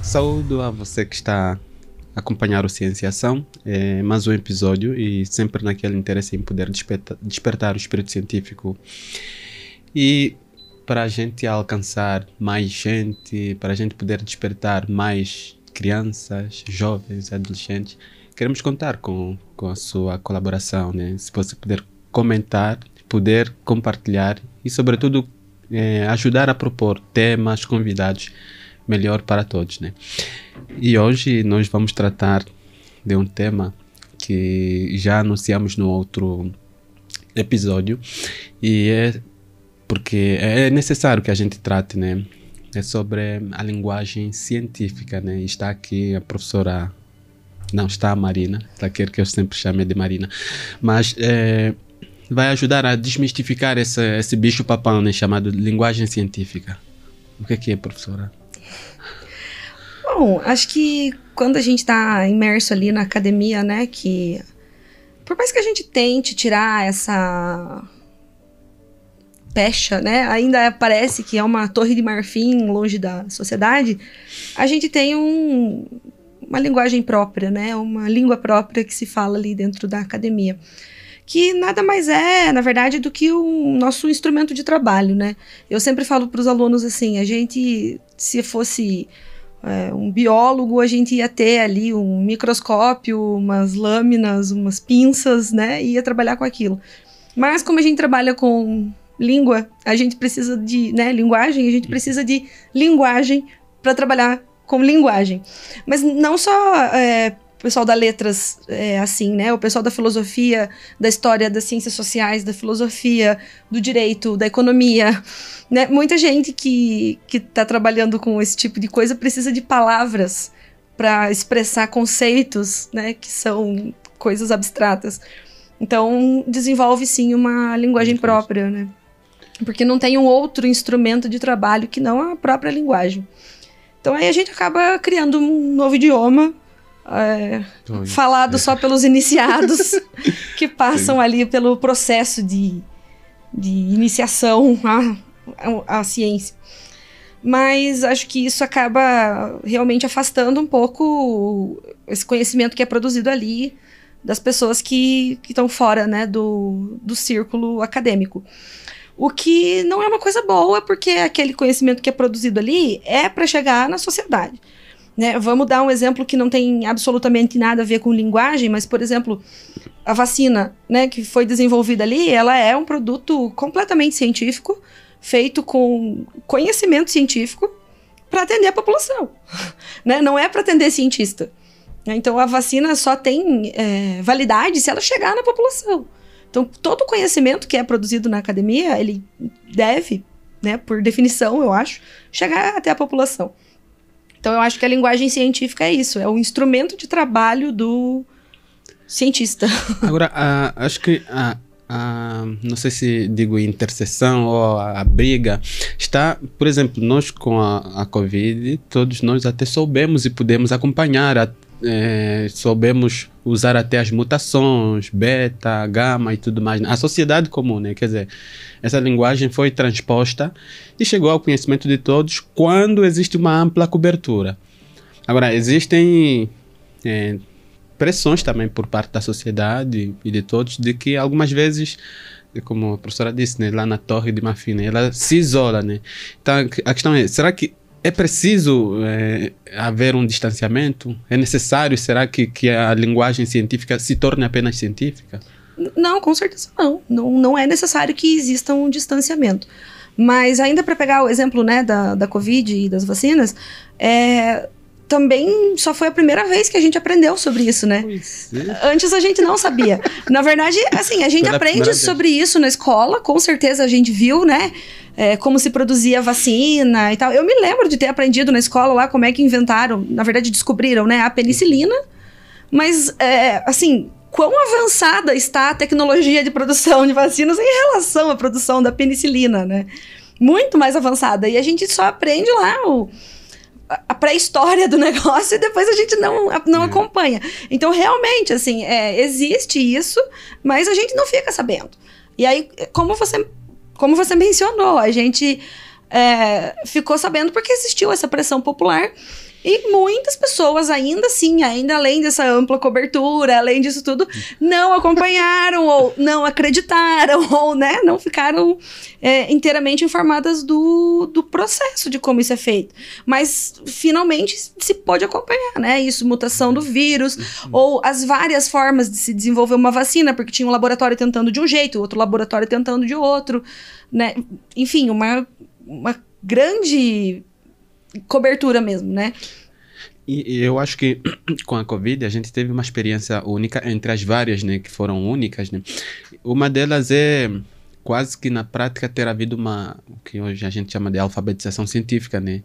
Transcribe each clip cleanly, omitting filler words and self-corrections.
Saúdo a você que está a acompanhar o Cienciação, mais um episódio e sempre naquele interesse em poder despertar o espírito científico e para a gente alcançar mais gente, para a gente poder despertar mais crianças, jovens, adolescentes, queremos contar com a sua colaboração, né? Se você puder comentar, poder compartilhar e sobretudo ajudar a propor temas, convidados, melhor para todos, né? E hoje nós vamos tratar de um tema que já anunciamos no outro episódio e é porque é necessário que a gente trate, né? É sobre a linguagem científica, né? Está aqui a professora, não, está a Marina, ela quer que eu sempre chame de Marina, mas vai ajudar a desmistificar esse bicho papão, né? Chamado linguagem científica. O que é, professora? Bom, acho que quando a gente está imerso ali na academia, né, que por mais que a gente tente tirar essa pecha, né, ainda parece que é uma torre de marfim longe da sociedade, a gente tem uma linguagem própria, né, uma língua própria que se fala ali dentro da academia, que nada mais é, na verdade, do que o nosso instrumento de trabalho, né. Eu sempre falo para os alunos assim, a gente, se fosse um biólogo, a gente ia ter ali um microscópio, umas lâminas, umas pinças, né, e ia trabalhar com aquilo. Mas como a gente trabalha com língua, a gente precisa de, né, linguagem, a gente precisa de linguagem para trabalhar com linguagem. Mas não só o pessoal da letras assim, né, o pessoal da filosofia, da história, das ciências sociais, da filosofia, do direito, da economia, né? Muita gente que está trabalhando com esse tipo de coisa precisa de palavras para expressar conceitos, né, que são coisas abstratas. Então, desenvolve sim uma linguagem própria, né? Porque não tem um outro instrumento de trabalho que não a própria linguagem. Então, aí a gente acaba criando um novo idioma, falado só pelos iniciados que passam ali pelo processo de iniciação à ciência. Mas acho que isso acaba realmente afastando um pouco esse conhecimento que é produzido ali das pessoas que estão fora, né, do círculo acadêmico. O que não é uma coisa boa, porque aquele conhecimento que é produzido ali é para chegar na sociedade. Né, vamos dar um exemplo que não tem absolutamente nada a ver com linguagem, mas, por exemplo, a vacina, né, que foi desenvolvida ali, ela é um produto completamente científico, feito com conhecimento científico para atender a população. Né? Não é para atender cientista. Então, a vacina só tem validade se ela chegar na população. Então, todo o conhecimento que é produzido na academia, ele deve, né, por definição, eu acho, chegar até a população. Então, eu acho que a linguagem científica é isso, é o instrumento de trabalho do cientista. Agora, acho que não sei se digo interseção ou a briga, está, por exemplo, nós com a Covid, todos nós até soubemos e pudemos acompanhar, soubemos usar até as mutações, beta, gama e tudo mais. A sociedade comum, né? Quer dizer, essa linguagem foi transposta e chegou ao conhecimento de todos quando existe uma ampla cobertura. Agora, existem pressões também por parte da sociedade e de todos, de que algumas vezes, como a professora disse, né, lá na Torre de Marfim, né, ela se isola, né? Então, a questão é, será que é preciso haver um distanciamento? É necessário, será que a linguagem científica se torne apenas científica? Não, com certeza não. Não é necessário que exista um distanciamento. Mas ainda para pegar o exemplo, né, da Covid e das vacinas, também só foi a primeira vez que a gente aprendeu sobre isso, né? Antes a gente não sabia. Na verdade, assim, a gente aprende sobre isso na escola, com certeza a gente viu, né? Como se produzia vacina e tal. Eu me lembro de ter aprendido na escola lá como é que inventaram, na verdade descobriram, né, a penicilina. Mas, assim, quão avançada está a tecnologia de produção de vacinas em relação à produção da penicilina, né? Muito mais avançada. E a gente só aprende lá a pré-história do negócio e depois a gente não acompanha. Então, realmente, assim, existe isso, mas a gente não fica sabendo. E aí, como você mencionou, a gente ficou sabendo porque existiu essa pressão popular E muitas pessoas ainda assim, ainda além dessa ampla cobertura, além disso tudo, não acompanharam ou não acreditaram ou, né, não ficaram inteiramente informadas do processo de como isso é feito. Mas finalmente se pode acompanhar, né? Isso, mutação do vírus, ou as várias formas de se desenvolver uma vacina, porque tinha um laboratório tentando de um jeito, outro laboratório tentando de outro, né? Enfim, uma grande cobertura mesmo, né? E eu acho que com a Covid a gente teve uma experiência única entre as várias, né, que foram únicas, né? Uma delas é quase que na prática ter havido o que hoje a gente chama de alfabetização científica, né?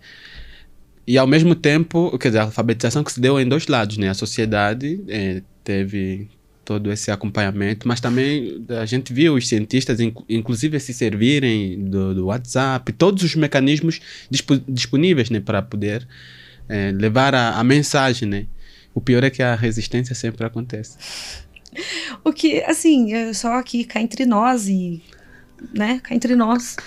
E ao mesmo tempo, quer dizer, a alfabetização que se deu em dois lados, né? A sociedade teve todo esse acompanhamento, mas também a gente viu os cientistas, inclusive, se servirem do WhatsApp, todos os mecanismos disponíveis, né, para poder levar a mensagem, né? O pior é que a resistência sempre acontece. O que, assim, só aqui cá entre nós né, cá entre nós...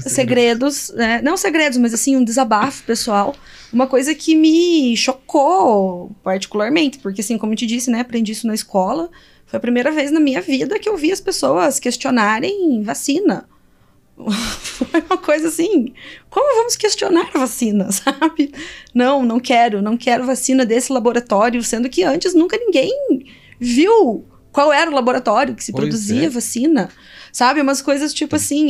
segredos, né? Não segredos, mas assim, um desabafo pessoal. Uma coisa que me chocou particularmente, porque assim, como eu te disse, né, aprendi isso na escola. Foi a primeira vez na minha vida que eu vi as pessoas questionarem vacina. Foi uma coisa assim, como vamos questionar a vacina, sabe? Não quero vacina desse laboratório, sendo que antes nunca ninguém viu qual era o laboratório que se produzia vacina. Sabe, umas coisas tipo assim,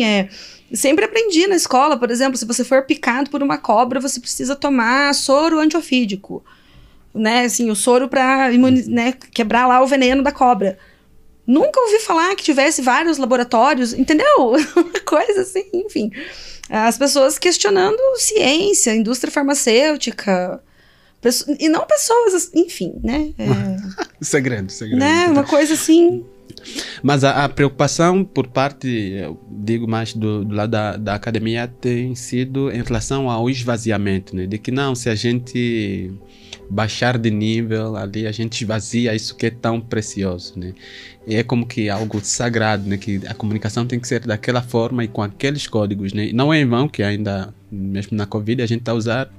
sempre aprendi na escola, por exemplo, se você for picado por uma cobra, você precisa tomar soro antiofídico, né, assim, o soro para né, quebrar lá o veneno da cobra. Nunca ouvi falar que tivesse vários laboratórios, entendeu? Uma coisa assim, enfim. As pessoas questionando ciência, indústria farmacêutica, e não pessoas, enfim, né. Segredo. Né, uma coisa assim... Mas a preocupação por parte, eu digo mais do lado da academia, tem sido em relação ao esvaziamento, né? De que não, se a gente baixar de nível ali, a gente esvazia isso que é tão precioso, né? E é como que algo sagrado, né? Que a comunicação tem que ser daquela forma e com aqueles códigos, né? Não é em vão que ainda, mesmo na Covid, a gente está a usar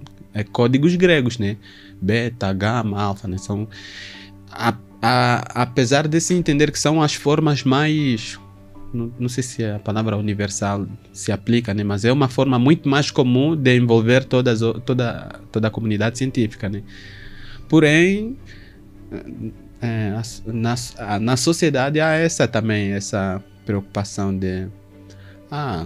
códigos gregos, né? Beta, gama, alfa, né? São... apesar de se entender que são as formas mais, não sei se a palavra universal se aplica, né? Mas é uma forma muito mais comum de envolver toda a comunidade científica, né? Porém, na sociedade há essa preocupação de a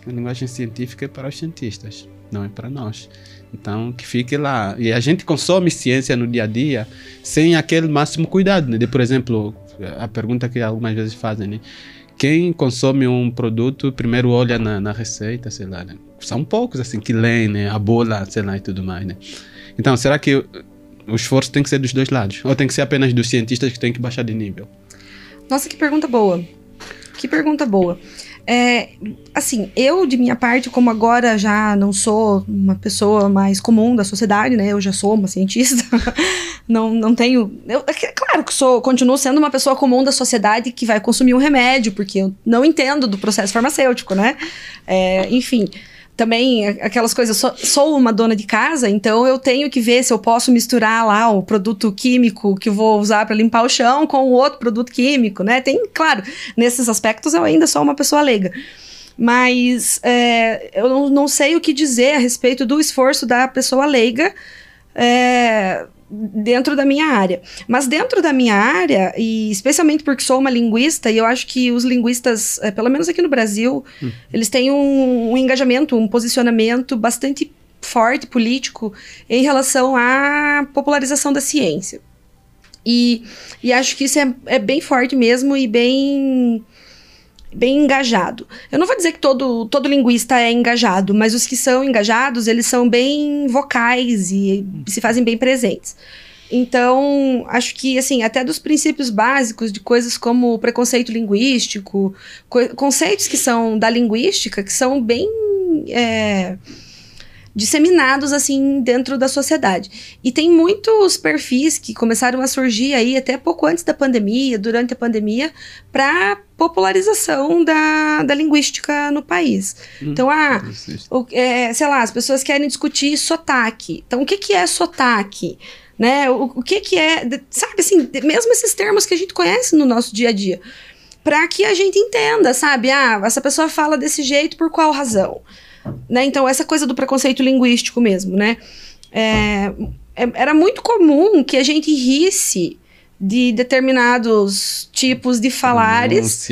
linguagem científica é para os cientistas, não é para nós. Então, que fique lá. E a gente consome ciência no dia a dia sem aquele máximo cuidado, né? Por exemplo, a pergunta que algumas vezes fazem, né? Quem consome um produto primeiro olha na receita, sei lá, né? São poucos, assim, que leem, né? A bula, sei lá, e tudo mais, né? Então, será que o esforço tem que ser dos dois lados? Ou tem que ser apenas dos cientistas que têm que baixar de nível? Nossa, que pergunta boa. Que pergunta boa. Assim, eu de minha parte, como agora já não sou uma pessoa mais comum da sociedade, né, eu já sou uma cientista, não tenho, claro que continuo sendo uma pessoa comum da sociedade que vai consumir um remédio, porque eu não entendo do processo farmacêutico, né, enfim, também aquelas coisas, sou uma dona de casa, então eu tenho que ver se eu posso misturar lá o produto químico que eu vou usar para limpar o chão com o outro produto químico, né? Tem, claro, nesses aspectos eu ainda sou uma pessoa leiga. Mas eu não sei o que dizer a respeito do esforço da pessoa leiga dentro da minha área. Mas dentro da minha área, e especialmente porque sou uma linguista, e eu acho que os linguistas, pelo menos aqui no Brasil, eles têm um engajamento, um posicionamento bastante forte, político, em relação à popularização da ciência. E acho que isso é bem forte mesmo e bem engajado. Eu não vou dizer que todo linguista é engajado, mas os que são engajados, eles são bem vocais e se fazem bem presentes. Então, acho que, assim, até dos princípios básicos de coisas como preconceito linguístico, conceitos que são da linguística, que são bem disseminados assim dentro da sociedade. E tem muitos perfis que começaram a surgir aí até pouco antes da pandemia, durante a pandemia, para popularização da linguística no país. Então, sei lá, as pessoas querem discutir sotaque. Então, o que é sotaque? Né? O que é, sabe assim, mesmo esses termos que a gente conhece no nosso dia a dia, para que a gente entenda, sabe? Essa pessoa fala desse jeito por qual razão? Né? Então, essa coisa do preconceito linguístico mesmo, né? Era muito comum que a gente risse de determinados tipos de falares,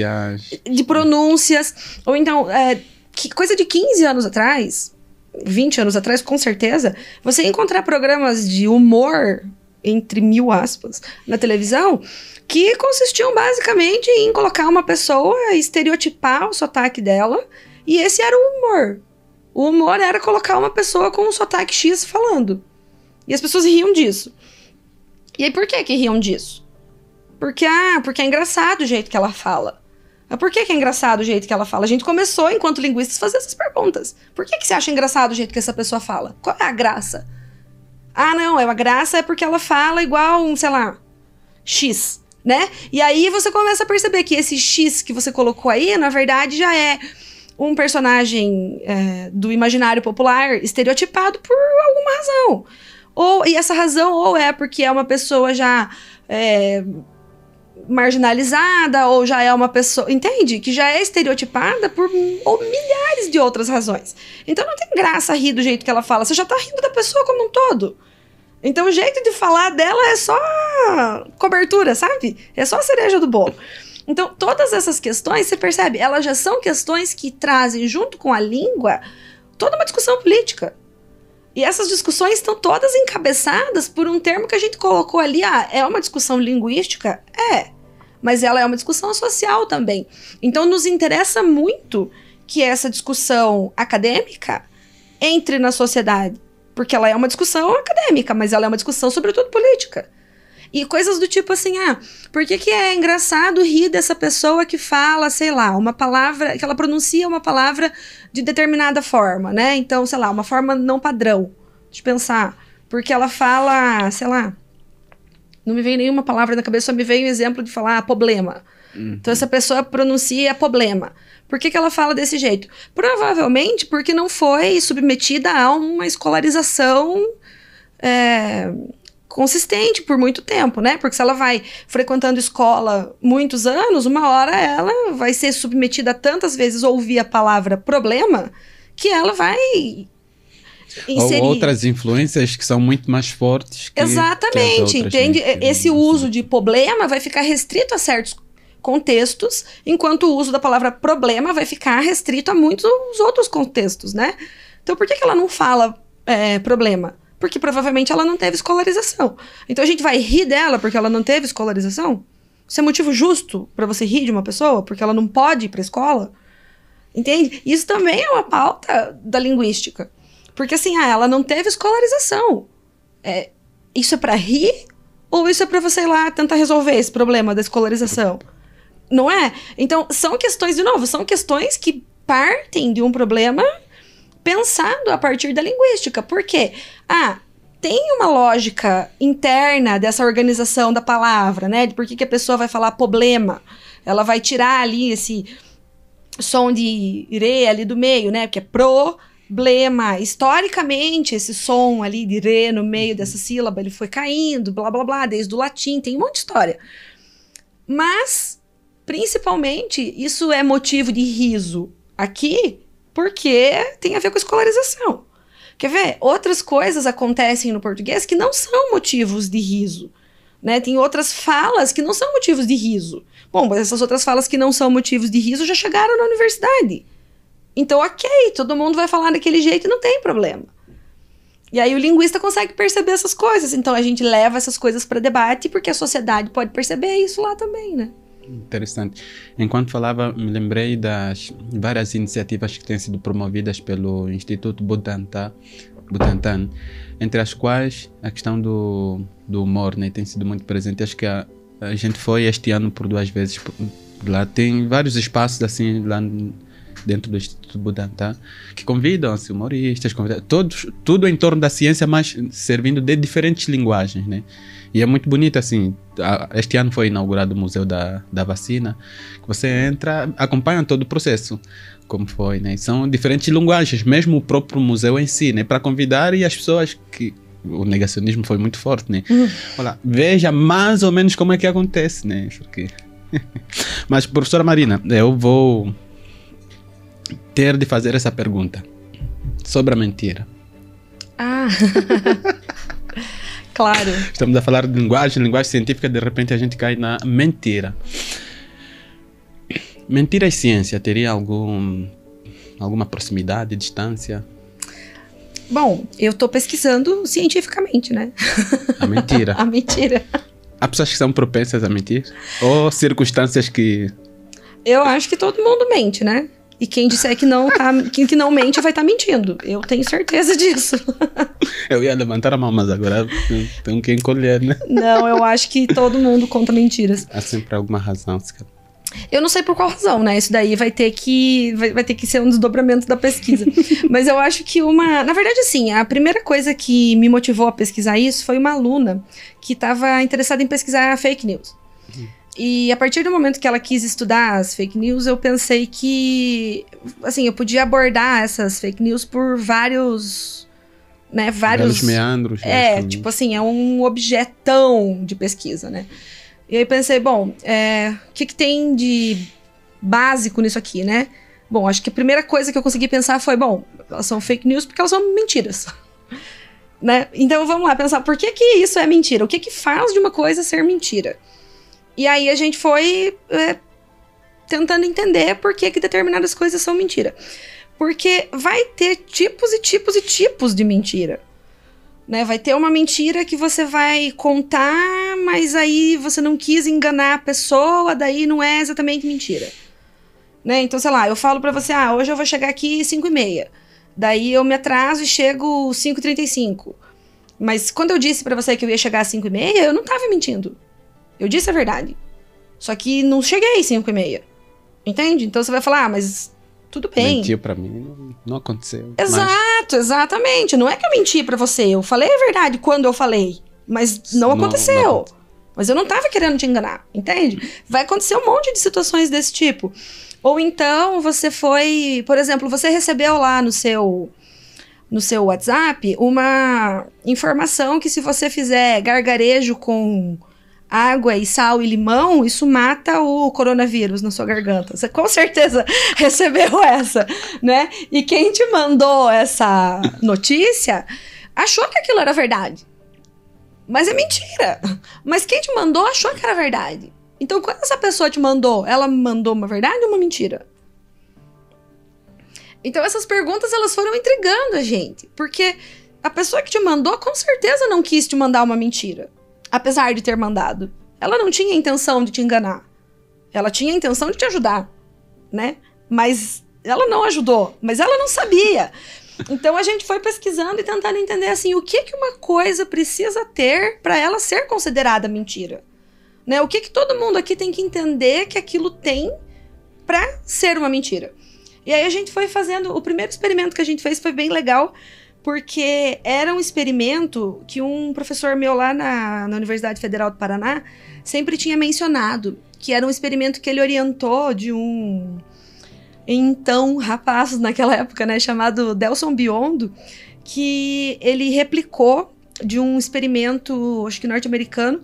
de pronúncias, ou então, coisa de 15 anos atrás, 20 anos atrás, com certeza, você ia encontrar programas de humor, entre 1000 aspas, na televisão, que consistiam basicamente em colocar uma pessoa, estereotipar o sotaque dela, e esse era o humor. O humor era colocar uma pessoa com um sotaque X falando. E as pessoas riam disso. E aí, por que riam disso? Porque é engraçado o jeito que ela fala. Mas por que é engraçado o jeito que ela fala? A gente começou, enquanto linguistas, a fazer essas perguntas. Por que você acha engraçado o jeito que essa pessoa fala? Qual é a graça? Não, a graça é porque ela fala igual sei lá, X, né? E aí você começa a perceber que esse X que você colocou aí, na verdade, já é um personagem do imaginário popular estereotipado por alguma razão. E essa razão ou é porque é uma pessoa já marginalizada, ou já é uma pessoa, entende? Que já é estereotipada por milhares de outras razões. Então não tem graça rir do jeito que ela fala, você já tá rindo da pessoa como um todo. Então o jeito de falar dela é só cobertura, sabe? É só a cereja do bolo. Então, todas essas questões, você percebe, elas já são questões que trazem, junto com a língua, toda uma discussão política. E essas discussões estão todas encabeçadas por um termo que a gente colocou ali. É uma discussão linguística? Mas ela é uma discussão social também. Então, nos interessa muito que essa discussão acadêmica entre na sociedade. Porque ela é uma discussão acadêmica, mas ela é uma discussão, sobretudo, política. E coisas do tipo assim, por que é engraçado rir dessa pessoa que fala, sei lá, uma palavra, que ela pronuncia uma palavra de determinada forma, né? Então, sei lá, uma forma não padrão de pensar. Porque ela fala, sei lá, não me veio nenhuma palavra na cabeça, só me veio um exemplo de falar problema. Então, essa pessoa pronuncia problema. Por que ela fala desse jeito? Provavelmente porque não foi submetida a uma escolarização consistente por muito tempo, né? Porque se ela vai frequentando escola muitos anos, uma hora ela vai ser submetida a tantas vezes ouvir a palavra problema que ela vai inserir. Ou outras influências que são muito mais fortes que exatamente, que as outras, entende? né? Esse uso de problema vai ficar restrito a certos contextos, enquanto o uso da palavra problema vai ficar restrito a muitos outros contextos, né? Então, por que ela não fala problema? Porque provavelmente ela não teve escolarização. Então a gente vai rir dela porque ela não teve escolarização? Isso é motivo justo para você rir de uma pessoa porque ela não pode ir para a escola? Entende? Isso também é uma pauta da linguística. Porque assim, ela não teve escolarização. Isso é para rir? Ou isso é para você ir lá tentar resolver esse problema da escolarização? Não é? Então, são questões, de novo, são questões que partem de um problema pensado a partir da linguística. Por quê? Tem uma lógica interna dessa organização da palavra, né? De por que a pessoa vai falar problema. Ela vai tirar ali esse som de re ali do meio, né? Porque é problema. Historicamente, esse som ali de re no meio dessa sílaba, ele foi caindo, blá, blá, blá, desde o latim. Tem um monte de história. Mas, principalmente, isso é motivo de riso aqui, porque tem a ver com escolarização. Quer ver? Outras coisas acontecem no português que não são motivos de riso, né? Tem outras falas que não são motivos de riso. Bom, mas essas outras falas que não são motivos de riso já chegaram na universidade. Então, ok, todo mundo vai falar daquele jeito e não tem problema. E aí o linguista consegue perceber essas coisas. Então, a gente leva essas coisas para debate porque a sociedade pode perceber isso lá também, né? Interessante. Enquanto falava, me lembrei das várias iniciativas que têm sido promovidas pelo Instituto Butantan, entre as quais a questão do humor, né, tem sido muito presente. Acho que a gente foi este ano por 2 vezes lá. Tem vários espaços assim lá dentro do Instituto Butantan, que convidam assim, humoristas, tudo em torno da ciência, mas servindo de diferentes linguagens, né? E é muito bonito, assim, este ano foi inaugurado o Museu da Vacina, que você entra, acompanha todo o processo, como foi, né? São diferentes linguagens, mesmo o próprio museu em si, né? Para convidar e as pessoas que... O negacionismo foi muito forte, né? Olha, veja mais ou menos como é que acontece, né? Porque... Mas, professora Marina, eu vou ter de fazer essa pergunta sobre a mentira. Ah... Claro. Estamos a falar de linguagem científica, de repente a gente cai na mentira. Mentira e ciência, teria alguma proximidade, distância? Bom, eu estou pesquisando cientificamente, né? A mentira. A mentira. Há pessoas que são propensas a mentir? Ou circunstâncias que... Eu acho que todo mundo mente, né? E quem disser que não, que não mente vai estar mentindo. Eu tenho certeza disso. Eu ia levantar a mão, mas agora tenho que encolher, né? Não, eu acho que todo mundo conta mentiras. Há sempre alguma razão. Eu não sei por qual razão, né? Isso daí vai ter que ser um desdobramento da pesquisa. Mas eu acho que na verdade, assim, a primeira coisa que me motivou a pesquisar isso foi uma aluna que estava interessada em pesquisar fake news. E a partir do momento que ela quis estudar as fake news, eu pensei que, assim, eu podia abordar essas fake news por vários meandros. Tipo assim, é um objetão de pesquisa, né? E aí pensei, bom, o que tem de básico nisso aqui, né? Bom, acho que a primeira coisa que eu consegui pensar foi, bom, elas são fake news porque elas são mentiras. Né? Então vamos lá pensar, por que isso é mentira? O que faz de uma coisa ser mentira? E aí a gente foi tentando entender por que determinadas coisas são mentira. Porque vai ter tipos e tipos e tipos de mentira. Né? Vai ter uma mentira que você vai contar, mas aí você não quis enganar a pessoa, daí não é exatamente mentira. Né? Então, sei lá, eu falo pra você, hoje eu vou chegar aqui 5h30. Daí eu me atraso e chego 5h35. Mas quando eu disse pra você que eu ia chegar às 5h30, eu não tava mentindo. Eu disse a verdade. Só que não cheguei às 5h30. Entende? Então você vai falar, mas tudo bem. Mentiu pra mim, não aconteceu. Exato, exatamente. Não é que eu menti pra você. Eu falei a verdade quando eu falei. Mas não aconteceu. Mas eu não tava querendo te enganar. Entende? Vai acontecer um monte de situações desse tipo. Ou então você foi... Por exemplo, você recebeu lá no seu WhatsApp uma informação que se você fizer gargarejo com água e sal e limão, isso mata o coronavírus na sua garganta. Você com certeza recebeu essa, né? E quem te mandou essa notícia achou que aquilo era verdade. Mas é mentira. Mas quem te mandou achou que era verdade. Então, quando essa pessoa te mandou, ela mandou uma verdade ou uma mentira? Então, essas perguntas, elas foram intrigando a gente. Porque a pessoa que te mandou, com certeza não quis te mandar uma mentira. Apesar de ter mandado. Ela não tinha intenção de te enganar. Ela tinha a intenção de te ajudar, né? Mas ela não ajudou. Mas ela não sabia. Então, a gente foi pesquisando e tentando entender, assim, o que uma coisa precisa ter para ela ser considerada mentira. Né? O que todo mundo aqui tem que entender que aquilo tem para ser uma mentira. E aí a gente foi fazendo... O primeiro experimento que a gente fez foi bem legal, porque era um experimento que um professor meu lá na Universidade Federal do Paraná sempre tinha mencionado, que era um experimento que ele orientou de um então rapaz naquela época, né, chamado Delson Biondo, que ele replicou de um experimento, acho que norte-americano,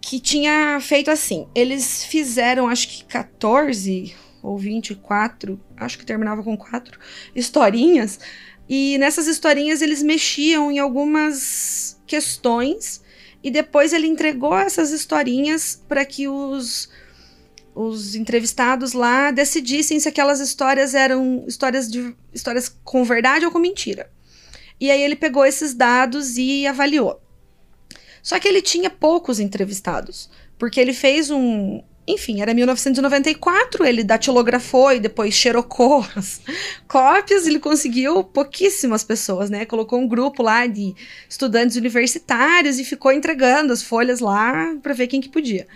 que tinha feito assim. Eles fizeram, acho que 14 ou 24, acho que terminava com 4 historinhas, e nessas historinhas eles mexiam em algumas questões e depois ele entregou essas historinhas para que os entrevistados lá decidissem se aquelas histórias eram histórias com verdade ou com mentira. E aí ele pegou esses dados e avaliou. Só que ele tinha poucos entrevistados, porque ele fez enfim, era 1994, ele datilografou e depois xerocou as cópias, ele conseguiu pouquíssimas pessoas, né? Colocou um grupo lá de estudantes universitários e ficou entregando as folhas lá para ver quem que podia.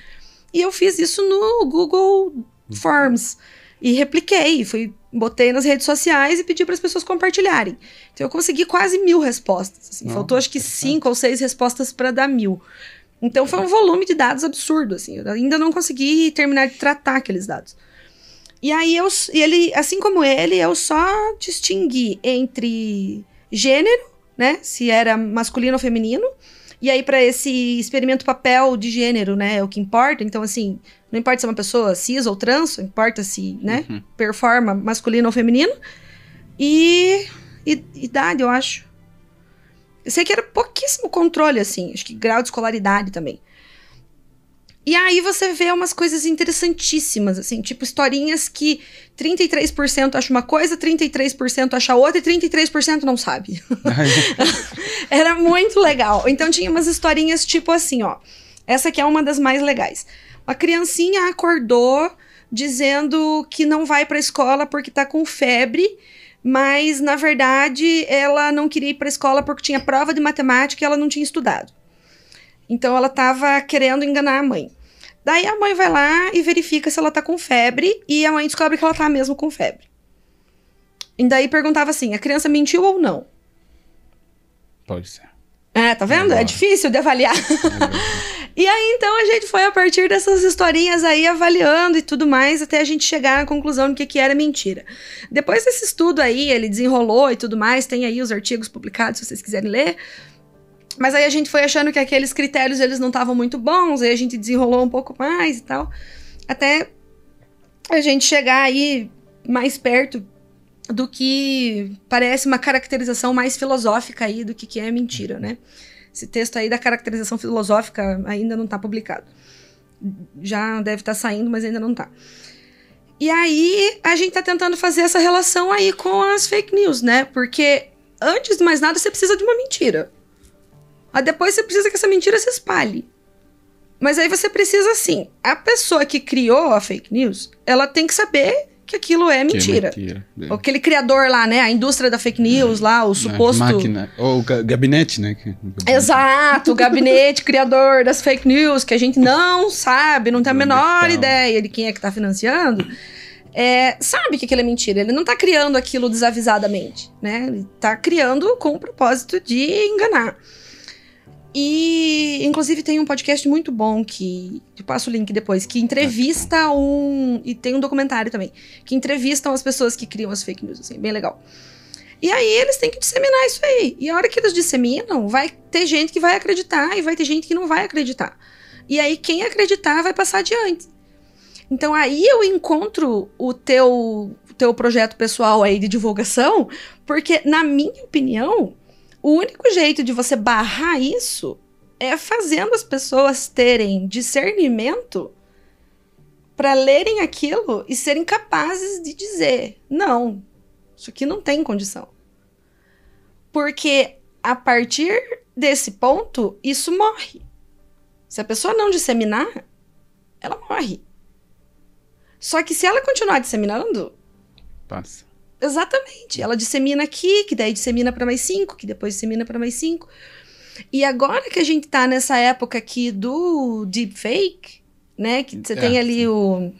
E eu fiz isso no Google Forms. e repliquei, botei nas redes sociais e pedi para as pessoas compartilharem. Então eu consegui quase 1000 respostas. Assim, faltou acho que 5 ou 6 respostas para dar 1000. Então foi um volume de dados absurdo, assim. Eu ainda não consegui terminar de tratar aqueles dados. E aí ele, assim como ele, eu só distingui entre gênero, né? Se era masculino ou feminino. E aí, para esse experimento papel de gênero, né? É o que importa. Então, assim, não importa se é uma pessoa cis ou trans, importa se, né? Performa masculino ou feminino. E idade, eu acho. Eu sei que era pouquíssimo controle, assim. Acho que grau de escolaridade também. E aí você vê umas coisas interessantíssimas, assim, tipo historinhas que 33% acha uma coisa, 33% acha outra e 33% não sabe. Era muito legal. Então tinha umas historinhas tipo assim, ó. Essa aqui é uma das mais legais. Uma criancinha acordou dizendo que não vai pra escola porque tá com febre, mas na verdade ela não queria ir pra escola porque tinha prova de matemática e ela não tinha estudado. Então ela tava querendo enganar a mãe. Daí a mãe vai lá e verifica se ela tá com febre e a mãe descobre que ela tá mesmo com febre. E daí perguntava assim, a criança mentiu ou não? Pode ser. Tá vendo? É difícil de avaliar. E aí então a gente foi a partir dessas historinhas aí avaliando e tudo mais até a gente chegar à conclusão do que era mentira. Depois desse estudo aí, ele desenrolou e tudo mais, tem aí os artigos publicados se vocês quiserem ler. Mas aí a gente foi achando que aqueles critérios eles não estavam muito bons, aí a gente desenrolou um pouco mais e tal, até a gente chegar aí mais perto do que parece uma caracterização mais filosófica aí do que é mentira, né? Esse texto aí da caracterização filosófica ainda não está publicado. Já deve estar saindo, mas ainda não está. E aí a gente está tentando fazer essa relação aí com as fake news, né? Porque antes de mais nada você precisa de uma mentira. Aí depois você precisa que essa mentira se espalhe. Mas aí você precisa, assim, a pessoa que criou a fake news, ela tem que saber que aquilo é mentira. Aquele criador lá, né? A indústria da fake news lá, o suposto... Máquina, ou o gabinete, né? Exato, o gabinete criador das fake news, que a gente não sabe, não tem a menor ideia de quem é que tá financiando. Sabe que aquilo é mentira. Ele não tá criando aquilo desavisadamente, né? Ele tá criando com o propósito de enganar. E, inclusive, tem um podcast muito bom que eu passo o link depois, que entrevista e tem um documentário também, que entrevistam as pessoas que criam as fake news, assim, bem legal. E aí eles têm que disseminar isso aí. E a hora que eles disseminam, vai ter gente que vai acreditar e vai ter gente que não vai acreditar. E aí quem acreditar vai passar adiante. Então aí eu encontro o teu projeto pessoal aí de divulgação, porque, na minha opinião, o único jeito de você barrar isso é fazendo as pessoas terem discernimento para lerem aquilo e serem capazes de dizer, não, isso aqui não tem condição. Porque a partir desse ponto, isso morre. Se a pessoa não disseminar, ela morre. Só que se ela continuar disseminando... Passa. Exatamente. Ela dissemina aqui, que daí dissemina para mais 5, que depois dissemina para mais 5. E agora que a gente tá nessa época aqui do deepfake, né? Que você tem ali o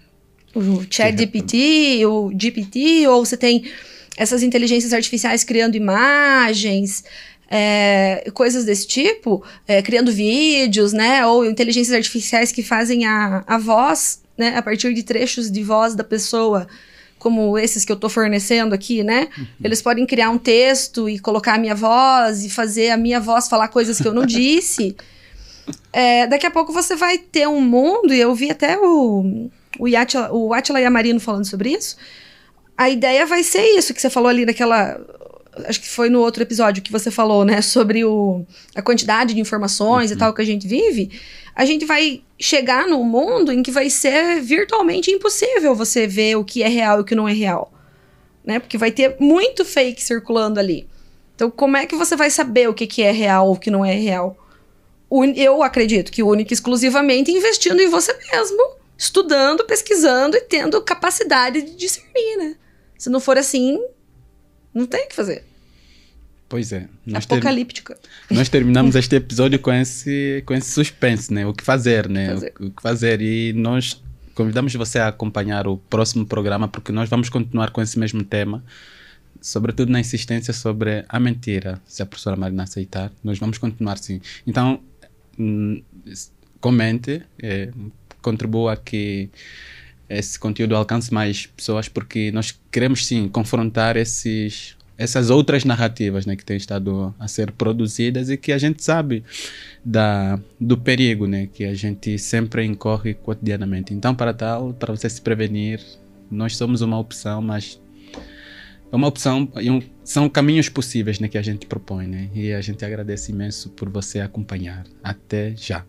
ChatGPT, o GPT, ou você tem essas inteligências artificiais criando imagens, coisas desse tipo, criando vídeos, né? Ou inteligências artificiais que fazem a voz, né? A partir de trechos de voz da pessoa, como esses que eu tô fornecendo aqui, né? Eles podem criar um texto e colocar a minha voz e fazer a minha voz falar coisas que eu não disse. Daqui a pouco você vai ter um mundo, e eu vi até o Átila Yamarino falando sobre isso. A ideia vai ser isso que você falou ali naquela... Acho que foi no outro episódio que você falou, né? Sobre a quantidade de informações e tal que a gente vive. A gente vai chegar num mundo em que vai ser virtualmente impossível você ver o que é real e o que não é real, né? Porque vai ter muito fake circulando ali. Então, como é que você vai saber o que é real ou o que não é real? Eu acredito que única e exclusivamente investindo em você mesmo, estudando, pesquisando e tendo capacidade de discernir, né? Se não for assim, não tem o que fazer. Pois é. Apocalíptica. Nós terminamos este episódio com esse suspense, né? O que fazer, né? O que fazer. E nós convidamos você a acompanhar o próximo programa, porque nós vamos continuar com esse mesmo tema, sobretudo na insistência sobre a mentira. Se a professora Marina aceitar, nós vamos continuar sim. Então, comente, contribua que esse conteúdo alcance mais pessoas, porque nós queremos sim confrontar essas outras narrativas, né, que têm estado a ser produzidas e que a gente sabe do perigo, né, que a gente sempre incorre cotidianamente. Então, para você se prevenir, nós somos uma opção, mas é uma opção, são caminhos possíveis, né, que a gente propõe, né, e a gente agradece imenso por você acompanhar. Até já!